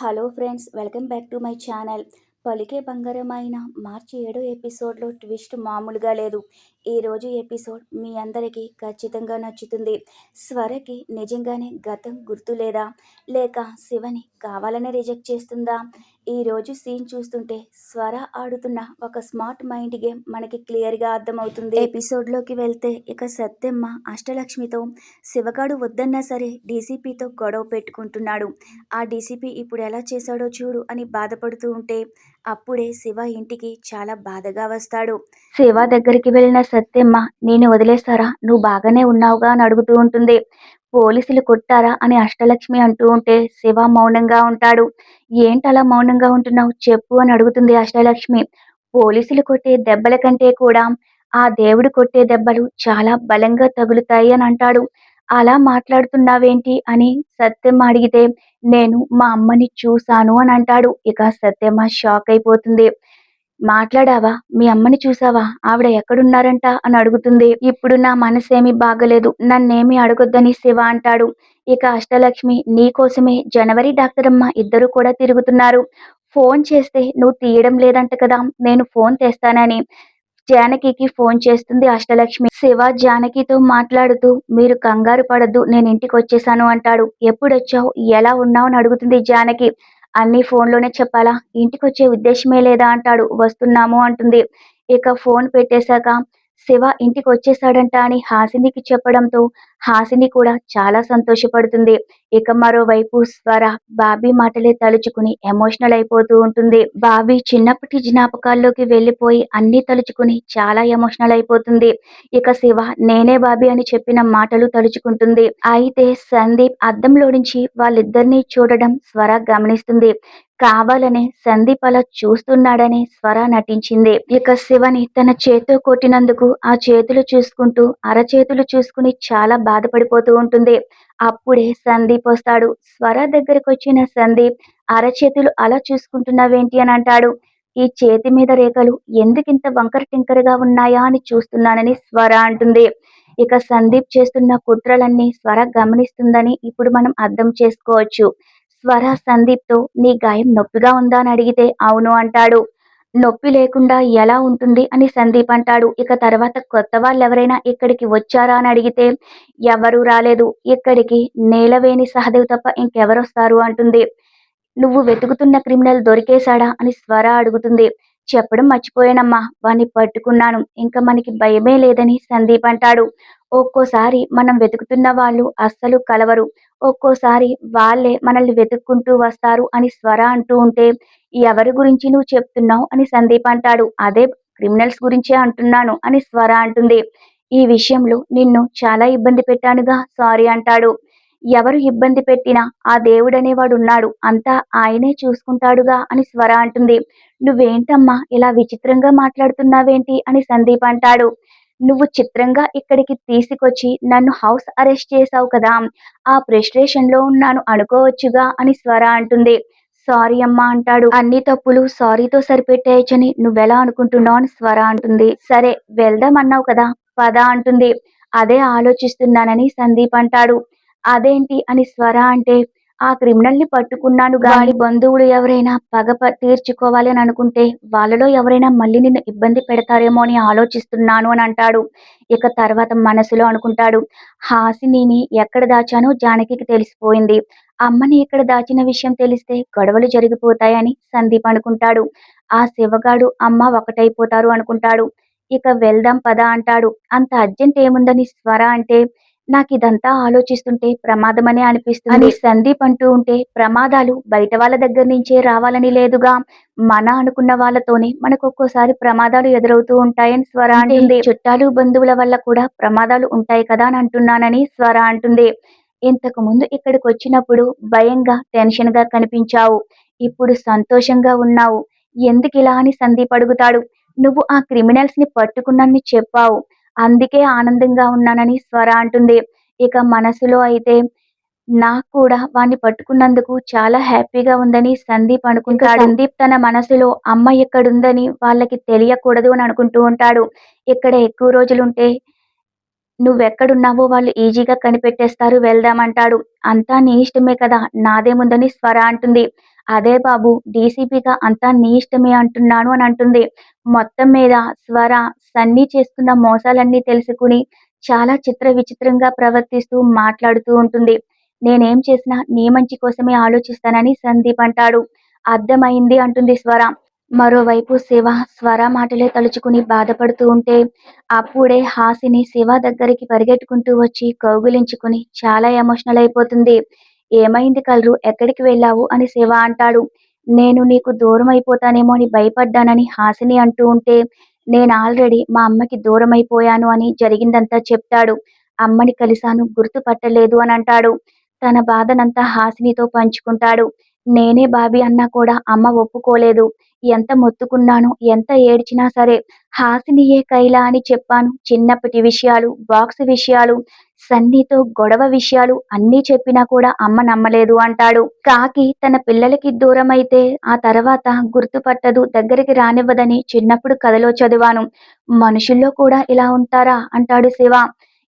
Hello friends, welcome back to my channel. పలికే బంగారమైన మార్చి 7 ఎపిసోడ్లో twist మామూలుగా లేదు. ఈరోజు ఎపిసోడ్ మీ అందరికీ ఖచ్చితంగా నచ్చుతుంది. స్వరకి నిజంగానే గతం గుర్తులేదా, లేక శివని కావాలని రిజెక్ట్ చేస్తుందా? ఈరోజు సీన్ చూస్తుంటే స్వర ఆడుతున్న ఒక స్మార్ట్ మైండ్ గేమ్ మనకి క్లియర్గా అర్థమవుతుంది. ఎపిసోడ్లోకి వెళ్తే ఇక సత్యమ్మ అష్టలక్ష్మితో శివగాడు వద్దన్నా సరే డీసీపీతో గొడవ పెట్టుకుంటున్నాడు. ఆ డీసీపీ ఇప్పుడు ఎలా చేశాడో చూడు అని బాధపడుతూ ఉంటే అప్పుడే శివ ఇంటికి చాలా బాధగా వస్తాడు. శివ దగ్గరికి వెళ్ళిన సత్యమ్మ, నేను వదిలేస్తారా, నువ్వు బాగానే ఉన్నావుగా అని అడుగుతూ ఉంటుంది. పోలీసులు కొట్టారా అని అష్టలక్ష్మి అంటూ ఉంటే శివ మౌనంగా ఉంటాడు. ఏంటలా మౌనంగా ఉంటున్నావు, చెప్పు అని అడుగుతుంది అష్టలక్ష్మి. పోలీసులు కొట్టే దెబ్బల కంటే కూడా ఆ దేవుడు కొట్టే దెబ్బలు చాలా బలంగా తగులుతాయి అని అంటాడు. అలా మాట్లాడుతున్నావేంటి అని సత్యమ్మ అడిగితే, నేను మా అమ్మని చూశాను అని అంటాడు. ఇక సత్యమ్మ షాక్ అయిపోతుంది. మాట్లాడావా, మీ అమ్మని చూసావా, ఆవిడ ఎక్కడున్నారంట అని అడుగుతుంది. ఇప్పుడు నా మనసేమీ బాగలేదు, నన్నేమీ అడగొద్దని శివ అంటాడు. ఇక అష్టలక్ష్మి, నీకోసమే జనవరి డాక్టర్ అమ్మ ఇద్దరు కూడా తిరుగుతున్నారు. ఫోన్ చేస్తే నువ్వు తీయడం లేదంట కదా, నేను ఫోన్ తెస్తానని జానకికి ఫోన్ చేస్తుంది అష్టలక్ష్మి. శివ జానకితో మాట్లాడుతూ, మీరు కంగారు పడద్దు, నేను ఇంటికి వచ్చేసాను అంటాడు. ఎప్పుడొచ్చావు, ఎలా ఉన్నావు అని అడుగుతుంది జానకి. అన్నీ ఫోన్లోనే చెప్పాలా, ఇంటికి వచ్చే ఉద్దేశమే లేదా అంటాడు. వస్తున్నాము అంటుంది. ఇక ఫోన్ పెట్టేశాక శివ ఇంటికి వచ్చేసాడంట అని హాసినికి చెప్పడంతో హాసిని కూడా చాలా సంతోషపడుతుంది. ఇక మరోవైపు స్వర బాబీ మాటలే తలుచుకుని ఎమోషనల్ అయిపోతూ ఉంటుంది. బాబీ చిన్నప్పటి జ్ఞాపకాల్లోకి వెళ్ళిపోయి అన్ని తలుచుకుని చాలా ఎమోషనల్ అయిపోతుంది. ఇక శివ నేనే బాబీ అని చెప్పిన మాటలు తలుచుకుంటుంది. అయితే సందీప్ అద్దంలో నుంచి వాళ్ళిద్దరినీ చూడడం స్వర గమనిస్తుంది. కావాలనే సందీప్ అలా చూస్తున్నాడని స్వర నటించింది. ఇక శివని తన చేత్తో కొట్టినందుకు ఆ చేతులు చూసుకుంటూ అరచేతులు చూసుకుని చాలా బాధపడిపోతూ ఉంటుంది. అప్పుడే సందీప్ వస్తాడు. స్వర దగ్గరకు వచ్చిన సందీప్, అరచేతులు అలా చూసుకుంటున్నావేంటి అని అంటాడు. ఈ చేతి మీద రేఖలు ఎందుకింత వంకర టింకరగా ఉన్నాయా అని చూస్తున్నానని స్వర అంటుంది. ఇక సందీప్ చేస్తున్న కుట్రలన్నీ స్వర గమనిస్తుందని ఇప్పుడు మనం అర్థం చేసుకోవచ్చు. స్వర సందీప్తో, నీ గాయం నొప్పిగా ఉందా అని అడిగితే అవును అంటాడు. నొప్పి లేకుండా ఎలా ఉంటుంది అని సందీప్ అంటాడు. ఇక తర్వాత కొత్త వాళ్ళెవరైనా ఇక్కడికి వచ్చారా అని అడిగితే ఎవరూ రాలేదు, ఇక్కడికి నీలవేణి సహదేవ్ తప్ప ఇంకెవరొస్తారు అంటుంది. నువ్వు వెతుకుతున్న క్రిమినల్ దొరికేశాడా అని స్వర అడుగుతుంది. చెప్పడం మర్చిపోయానమ్మా, వాణ్ణి పట్టుకున్నాను, ఇంకా మనకి భయమే లేదని సందీప్ అంటాడు. ఒక్కోసారి మనం వెతుకుతున్న వాళ్ళు అస్సలు కలవరు, ఒక్కోసారి వాళ్ళే మనల్ని వెతుక్కుంటూ వస్తారు అని స్వర అంటూ ఉంటే, ఎవరి గురించి నువ్వు చెప్తున్నావు అని సందీప్ అంటాడు. అదే క్రిమినల్స్ గురించే అంటున్నాను అని స్వర అంటుంది. ఈ విషయంలో నిన్ను చాలా ఇబ్బంది పెట్టానుగా, సారీ అంటాడు. ఎవరు ఇబ్బంది పెట్టినా ఆ దేవుడనేవాడున్నాడు, అంతా ఆయనే చూసుకుంటాడుగా అని స్వర అంటుంది. నువ్వేంటమ్మా ఇలా విచిత్రంగా మాట్లాడుతున్నావేంటి అని సందీప్ అంటాడు. నువ్వు చిత్రంగా ఇక్కడికి తీసుకొచ్చి నన్ను హౌస్ అరెస్ట్ చేశావు కదా, ఆ ఫ్రస్ట్రేషన్ లో ఉన్నాను అనుకోవచ్చుగా అని స్వర అంటుంది. సారీ అమ్మా అంటాడు. అన్ని తప్పులు సారీతో సరిపెట్టేయచ్చని నువ్వెలా అనుకుంటున్నావు అని స్వర అంటుంది. సరే వెళ్దాం అన్నావు కదా, పద అంటుంది. అదే ఆలోచిస్తున్నానని సందీప్ అంటాడు. అదేంటి అని స్వర అంటే, ఆ క్రిమినల్ ని పట్టుకున్నాను, వాడి బంధువులు ఎవరైనా తీర్చుకోవాలి అని అనుకుంటే వాళ్ళలో ఎవరైనా మళ్ళీ నిన్ను ఇబ్బంది పెడతారేమో అని ఆలోచిస్తున్నాను అని అంటాడు. ఇక తర్వాత మనసులో అనుకుంటాడు, హాసినిని ఎక్కడ దాచానో జానకికి తెలిసిపోయింది, అమ్మని ఎక్కడ దాచిన విషయం తెలిస్తే గొడవలు జరిగిపోతాయని సందీప్ అనుకుంటాడు. ఆ శివగాడు అమ్మ ఒకటైపోతారు అనుకుంటాడు. ఇక వెళ్దాం పద అంటాడు. అంత అర్జెంట్ ఏముందని స్వర అంటే, నాకిదంతా ఆలోచిస్తుంటే ప్రమాదమనే అనిపిస్తుంది అని సందీప్ అంటూ ఉంటే, ప్రమాదాలు బయట వాళ్ళ దగ్గర నుంచే రావాలని లేదుగా, మన అనుకున్న వాళ్ళతోనే మనకు ఒక్కోసారి ప్రమాదాలు ఎదురవుతూ ఉంటాయని స్వర అంటుంది. చుట్టాలు బంధువుల వల్ల కూడా ప్రమాదాలు ఉంటాయి కదా అని అంటున్నానని స్వర అంటుంది. ఇంతకు ముందు ఇక్కడికి వచ్చినప్పుడు భయంగా టెన్షన్ గా కనిపించావు, ఇప్పుడు సంతోషంగా ఉన్నావు, ఎందుకిలా అని సందీప్ అడుగుతాడు. నువ్వు ఆ క్రిమినల్స్ ని పట్టుకున్నని చెప్పావు, అందుకే ఆనందంగా ఉన్నానని స్వర అంటుంది. ఇక మనసులో అయితే, నాకు కూడా వాణ్ణి పట్టుకున్నందుకు చాలా హ్యాపీగా ఉందని సందీప్ అనుకుంటాడు. సందీప్ తన మనసులో అమ్మ ఎక్కడుందని వాళ్ళకి తెలియకూడదు అని అనుకుంటూ ఉంటాడు. ఇక్కడ ఎక్కువ రోజులుంటే నువ్వెక్కడున్నావో వాళ్ళు ఈజీగా కనిపెట్టేస్తారు, వెళ్దామంటాడు. అంతా నీ ఇష్టమే కదా, నాదేముందని స్వర అంటుంది. అదే బాబు డీసీపీగా అంతా నీ ఇష్టమే అంటున్నాను అని అంటుంది. మొత్తం మీద స్వర సన్నీ చేస్తున్న మోసాలన్నీ తెలుసుకుని చాలా చిత్ర విచిత్రంగా ప్రవర్తిస్తూ మాట్లాడుతూ ఉంటుంది. నేనేం చేసినా నీ మంచి కోసమే ఆలోచిస్తానని సందీప్ అంటాడు. అర్థమైంది అంటుంది స్వర. మరోవైపు శివ స్వర మాటలే తలుచుకుని బాధపడుతూ ఉంటే అప్పుడే హాసిని శివ దగ్గరికి పరిగెట్టుకుంటూ వచ్చి కౌగిలించుకుని చాలా ఎమోషనల్ అయిపోతుంది. ఏమైంది కల్రు ఎక్కడికి వెళ్ళావు అని శివ అంటాడు. నేను నీకు దూరం అయిపోతానేమో అని భయపడ్డానని హాసిని అంటూ ఉంటే నేను ఆల్రెడీ మా అమ్మకి దూరం అయిపోయాను అని జరిగిందంతా చెప్తాడు. అమ్మని కలిశాను గుర్తుపట్టలేదు అని అంటాడు. తన బాధనంతా హాసినితో పంచుకుంటాడు. నేనే బాబీ అన్నా కూడా అమ్మ ఒప్పుకోలేదు. ఎంత మొత్తుకున్నాను, ఎంత ఏడ్చినా సరే హాసినియే కైలా అని చెప్పాను. చిన్నప్పటి విషయాలు, బాక్స్ విషయాలు, సన్నీతో గొడవ విషయాలు అన్నీ చెప్పినా కూడా అమ్మ నమ్మలేదు అంటాడు. కాకి తన పిల్లలకి దూరమైతే ఆ తర్వాత గుర్తుపట్టదు, దగ్గరికి రానివ్వదని చిన్నప్పుడు కథలో చదివాను. మనుషుల్లో కూడా ఇలా ఉంటారా అంటాడు శివ.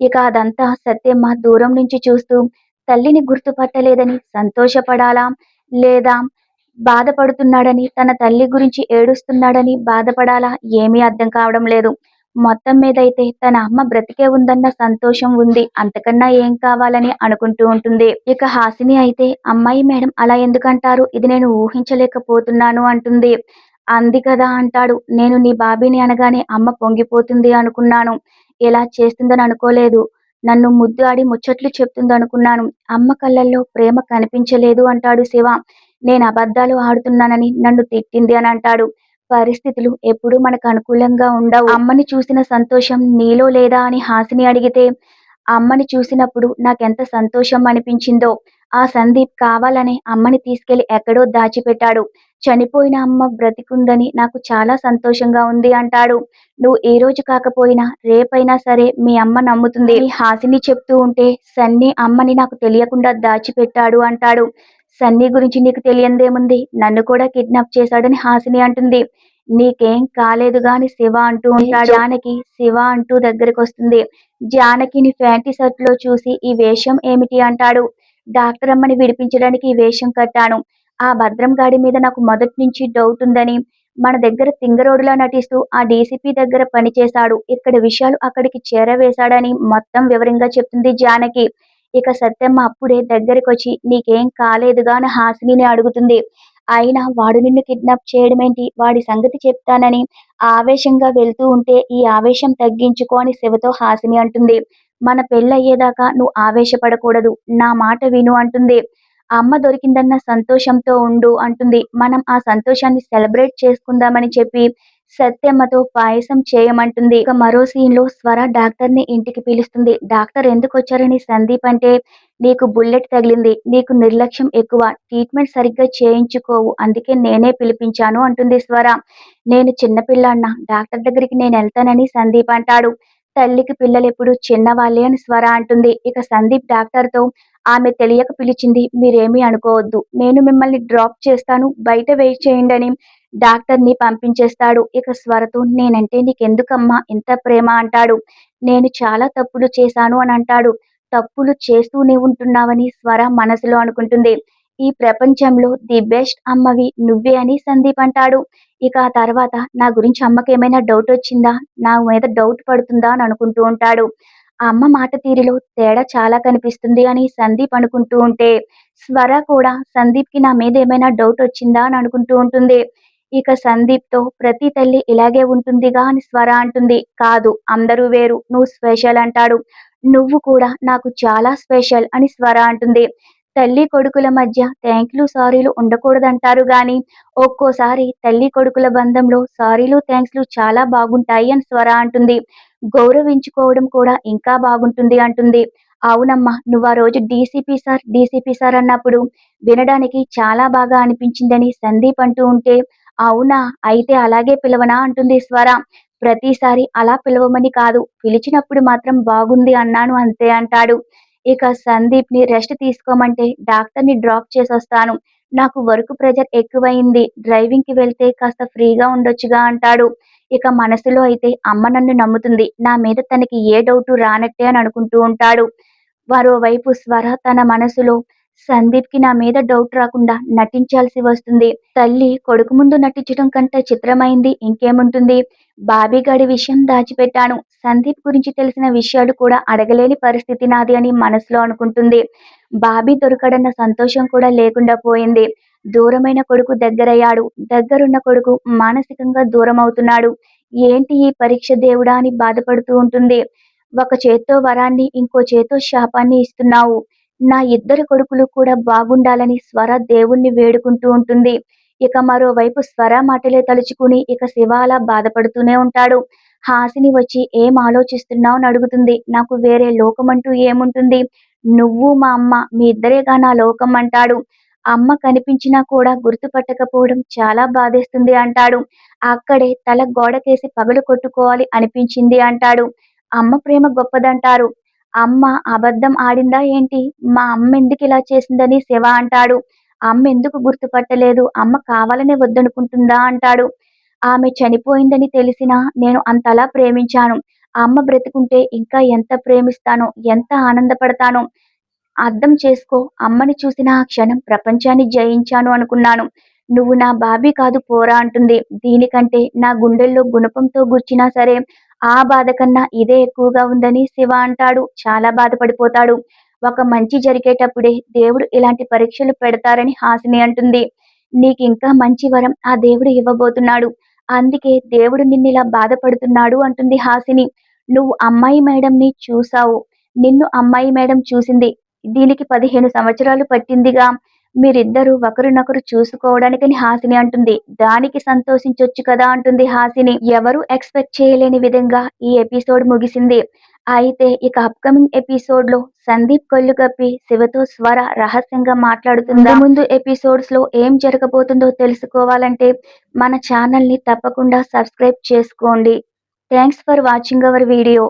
ఇక అదంతా సత్యమ్మ దూరం నుంచి చూస్తూ తల్లిని గుర్తుపట్టలేదని సంతోషపడాలా, లేదా బాధపడుతున్నాడని తన తల్లి గురించి ఏడుస్తున్నాడని బాధపడాలా ఏమీ అర్థం కావడం లేదు. మొత్తం మీదైతే తన అమ్మ బ్రతికే ఉందన్న సంతోషం ఉంది. అంతకన్నా ఏం కావాలని అనుకుంటూ ఉంటుంది. ఇక హాసిని అయితే అమ్మాయి మేడం అలా ఎందుకంటారు? ఇది నేను ఊహించలేకపోతున్నాను అంటుంది. అంది కదా అంటాడు. నేను నీ బాబీని అనగానే అమ్మ పొంగిపోతుంది అనుకున్నాను. ఇలా చేస్తుందని అనుకోలేదు. నన్ను ముద్దు ఆడి ముచ్చట్లు చెప్తుందనుకున్నాను. అమ్మ కళ్ళల్లో ప్రేమ కనిపించలేదు అంటాడు శివ. నేను అబద్ధాలు ఆడుతున్నానని నన్ను తిట్టింది అని అంటాడు. పరిస్థితులు ఎప్పుడూ మనకు అనుకూలంగా ఉండవు. అమ్మని చూసిన సంతోషం నీలో లేదా అని హాసిని అడిగితే అమ్మని చూసినప్పుడు నాకెంత సంతోషం అనిపించిందో. ఆ సందీప్ కావాలనే అమ్మని తీసుకెళ్లి ఎక్కడో దాచిపెట్టాడు. చనిపోయిన అమ్మ బ్రతికుందని నాకు చాలా సంతోషంగా ఉంది అంటాడు. నువ్వు ఈ రోజు కాకపోయినా రేపైనా సరే మీ అమ్మ నమ్ముతుంది అని హాసిని చెప్తూ ఉంటే సన్నీ అమ్మని నాకు తెలియకుండా దాచిపెట్టాడు అంటాడు. సన్నీ గురించి నీకు తెలియందేముంది, నన్ను కూడా కిడ్నాప్ చేశాడని హాసిని అంటుంది. నీకేం కాలేదుగా అని శివ అంటూ ఉంటాడు. జానకి శివ అంటూ దగ్గరకొస్తుంది. జానకిని ఫ్యాంటీ షర్ట్ లో చూసి ఈ వేషం ఏమిటి అంటాడు. డాక్టర్ అమ్మని విడిపించడానికి ఈ వేషం కట్టాను. ఆ భద్రం గాడి మీద నాకు మొదటి నుంచి డౌట్ ఉందని, మన దగ్గర తింగరోడులా నటిస్తూ ఆ డీసీపీ దగ్గర పనిచేశాడు. ఇక్కడ విషయాలు అక్కడికి చేరవేశాడని మొత్తం వివరంగా చెప్తుంది జానకి. ఇక సత్యమ్మ అప్పుడే దగ్గరకొచ్చి నీకేం కాలేదుగా అని హాసినిని అడుగుతుంది. అయినా వాడు నిన్ను కిడ్నాప్ చేయడమేంటి? వాడి సంగతి చెప్తానని ఆవేశంగా వెళ్తూ ఉంటే ఈ ఆవేశం తగ్గించుకో అని శివతో హాసిని అంటుంది. మన పెళ్ళయ్యేదాకా నువ్వు ఆవేశపడకూడదు. నా మాట విను అంటుంది. అమ్మ దొరికిందన్న సంతోషంతో ఉండు అంటుంది. మనం ఆ సంతోషాన్ని సెలబ్రేట్ చేసుకుందామని చెప్పి సత్యమ్మతో పాయసం చేయమంటుంది. ఇక మరో సీన్‌లో స్వర డాక్టర్‌ని ఇంటికి పిలుస్తుంది. డాక్టర్ ఎందుకొచ్చారని సందీప్ అంటే, "నీకు బుల్లెట్ తగిలింది. నీకు నిర్లక్ష్యం ఎక్కువ. ట్రీట్మెంట్ సరిగ్గా చేయించుకోవు. అందుకే నేనే పిలిపించాను" అంటుంది స్వర. "నేను చిన్న పిల్లాడినా? డాక్టర్ దగ్గరికి నేనెళ్తానని" సందీప్ అంటాడు. "తల్లికి పిల్లలెప్పుడూ చిన్నవాళ్ళే" అని స్వర అంటుంది. ఇక సందీప్ డాక్టర్‌తో ఆమె తెలియక పిలిచింది. మీరేమీ అనుకోవద్దు. నేను మిమ్మల్ని డ్రాప్ చేస్తాను. బయట వెయిట్ చేయండని డాక్టర్‌ని పంపించేస్తాడు. ఇక స్వరతో నేనంటే నీకెందుకమ్మా ఇంత ప్రేమ అంటాడు. నేను చాలా తప్పులు చేశాను అని అంటాడు. తప్పులు చేస్తూనే ఉంటున్నావని స్వర మనసులో అనుకుంటుంది. ఈ ప్రపంచంలో ది బెస్ట్ అమ్మవి నువ్వే అని సందీప్ అంటాడు. ఇక ఆ తర్వాత నా గురించి అమ్మకేమైనా డౌట్ వచ్చిందా? నా మీద డౌట్ పడుతుందా అని అనుకుంటూ ఉంటాడు. ఆ అమ్మ మాట తీరులో తేడా చాలా కనిపిస్తుంది అని సందీప్ అనుకుంటూ ఉంటే, స్వర కూడా సందీప్‌కి నా మీద ఏమైనా డౌట్ వచ్చిందా అని అనుకుంటూ ఉంటుంది. ఇక సందీప్‌తో ప్రతి తల్లి ఇలాగే ఉంటుందిగా అని స్వర అంటుంది. కాదు అందరూ వేరు. నువ్వు స్పెషల్ అంటాడు. నువ్వు కూడా నాకు చాలా స్పెషల్ అని స్వర అంటుంది. తల్లి కొడుకుల మధ్య థాంక్‌లు, సారీలు ఉండకూడదంటారు గానీ, ఒక్కోసారి తల్లి కొడుకుల బంధంలో సారీలు, థాంక్స్‌లు చాలా బాగుంటాయి అని స్వర అంటుంది. గౌరవించుకోవడం కూడా ఇంకా బాగుంటుంది అంటుంది. అవునమ్మా! నువ్వా రోజు డీసీపీ సార్, డీసీపీ సార్ అన్నప్పుడు వినడానికి చాలా బాగా అనిపించిందని సందీప్ అంటూ ఉంటే, అవునా! అయితే అలాగే పిలవనా అంటుంది స్వర. ప్రతిసారి అలా పిలవమని కాదు. పిలిచినప్పుడు మాత్రం బాగుంది అన్నాను అంతే అంటాడు. ఇక సందీప్‌ని రెస్ట్ తీసుకోమంటే డాక్టర్‌ని డ్రాప్ చేసొస్తాను. నాకు వర్క్ ప్రెషర్ ఎక్కువయింది. డ్రైవింగ్‌కి వెళ్తే కాస్త ఫ్రీగా ఉండొచ్చుగా అంటాడు. ఇక మనసులో అయితే అమ్మ నన్ను నమ్ముతుంది. నా మీద తనకి ఏ డౌటు రానట్టే అని అనుకుంటూ ఉంటాడు. మరోవైపు స్వర తన మనసులో సందీప్‌కి నా మీద డౌట్ రాకుండా నటించాల్సి వస్తుంది. తల్లి కొడుకు ముందు నటించడం కంటే చిత్రమైంది ఇంకేముంటుంది? బాబీ గాడి విషయం దాచిపెట్టాను. సందీప్ గురించి తెలిసిన విషయాలు కూడా అడగలేని పరిస్థితి నాది అని మనసులో అనుకుంటుంది. బాబీ దొరకడన్న సంతోషం కూడా లేకుండా పోయింది. దూరమైన కొడుకు దగ్గరయ్యాడు. దగ్గరున్న కొడుకు మానసికంగా దూరమవుతున్నాడు. ఏంటి ఈ పరీక్ష దేవుడా అని బాధపడుతూ ఉంటుంది. ఒక చేత్తో వరాన్ని, ఇంకో చేత్తో శాపాన్ని ఇస్తున్నావు. నా ఇద్దరు కొడుకులు కూడా బాగుండాలని స్వర దేవుణ్ణి వేడుకుంటూ ఉంటుంది. ఇక మరోవైపు స్వర మాటలే తలుచుకుని ఇక శివ అలా బాధపడుతూనే ఉంటాడు. హాసిని వచ్చి ఏం ఆలోచిస్తున్నావు అని అడుగుతుంది. నాకు వేరే లోకమంటూ ఏముంటుంది? నువ్వు మా అమ్మ మీ ఇద్దరేగా నా లోకం అంటాడు. అమ్మ కనిపించినా కూడా గుర్తుపట్టకపోవడం చాలా బాధేస్తుంది అంటాడు. అక్కడే తల గోడకేసి పగలు కొట్టుకోవాలి అనిపించింది అంటాడు. అమ్మ ప్రేమ గొప్పదంటారు. అమ్మ అబద్ధం ఆడిందా ఏంటి? మా అమ్మెందుకిలా చేసిందని శివ అంటాడు. అమ్మెందుకు గుర్తుపట్టలేదు? అమ్మ కావాలనే వద్దనుకుంటుందా అంటాడు. ఆమె చనిపోయిందని తెలిసినా నేను అంతలా ప్రేమించాను. అమ్మ బ్రతికుంటే ఇంకా ఎంత ప్రేమిస్తానో, ఎంత ఆనందపడతానో అర్థం చేసుకో. అమ్మని చూసిన ఆ క్షణం ప్రపంచాన్ని జయించాను అనుకున్నాను. నువ్వు నా బాబీ కాదు పోరా అంటుంది. దీనికంటే నా గుండెల్లో గుణపంతో గుచ్చినా సరే ఆ బాధ కన్నా ఇదే ఎక్కువగా ఉందని శివ అంటాడు. చాలా బాధపడిపోతాడు. ఒక మంచి జరిగేటప్పుడే దేవుడు ఇలాంటి పరీక్షలు పెడతారని హాసిని అంటుంది. నీకింకా మంచి వరం ఆ దేవుడు ఇవ్వబోతున్నాడు. అందుకే దేవుడు నిన్నిలా బాధపడుతున్నాడు అంటుంది హాసిని. నువ్వు అమ్మాయి మేడంని చూసావు. నిన్ను అమ్మాయి మేడం చూసింది. దీనికి 15 సంవత్సరాలు పట్టిందిగా. మీరిద్దరూ ఒకరినొకరు చూసుకోవడానికని హాసిని అంటుంది. దానికి సంతోషించొచ్చు కదా అంటుంది హాసిని. ఎవరూ ఎక్స్‌పెక్ట్ చేయలేని విధంగా ఈ ఎపిసోడ్ ముగిసింది. అయితే ఇక అప్‌కమింగ్ ఎపిసోడ్‌లో సందీప్ కళ్ళు కప్పి శివతో స్వర రహస్యంగా మాట్లాడుతుందా? ముందు ఎపిసోడ్స్‌లో ఏం జరగబోతుందో తెలుసుకోవాలంటే మన ఛానల్‌ని తప్పకుండా సబ్స్క్రైబ్ చేసుకోండి. Thanks for watching our video.